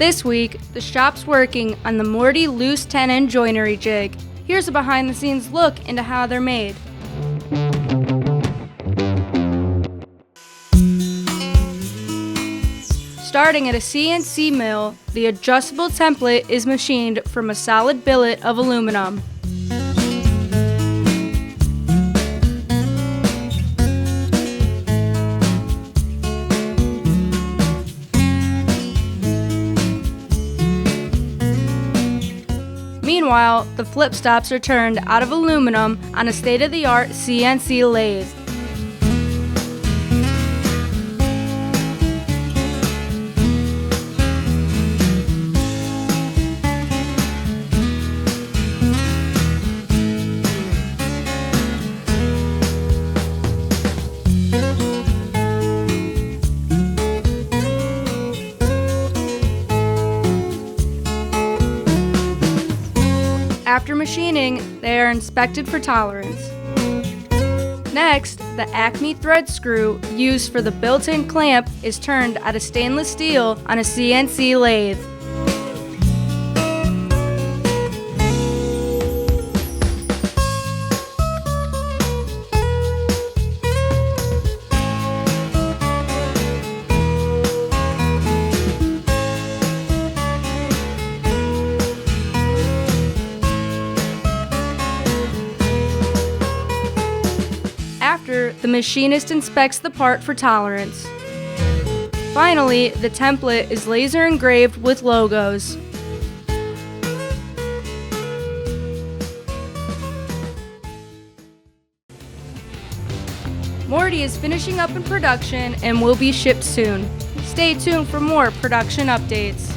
This week, the shop's working on the Morty loose Tenon Joinery Jig. Here's a behind-the-scenes look into how they're made. Starting at a CNC mill, the adjustable template is machined from a solid billet of aluminum. Meanwhile, the flip stops are turned out of aluminum on a state-of-the-art CNC lathe. After machining, they are inspected for tolerance. Next, the Acme thread screw used for the built-in clamp is turned out of stainless steel on a CNC lathe. After, the machinist inspects the part for tolerance. Finally, the template is laser engraved with logos. Morty is finishing up in production and will be shipped soon. Stay tuned for more production updates.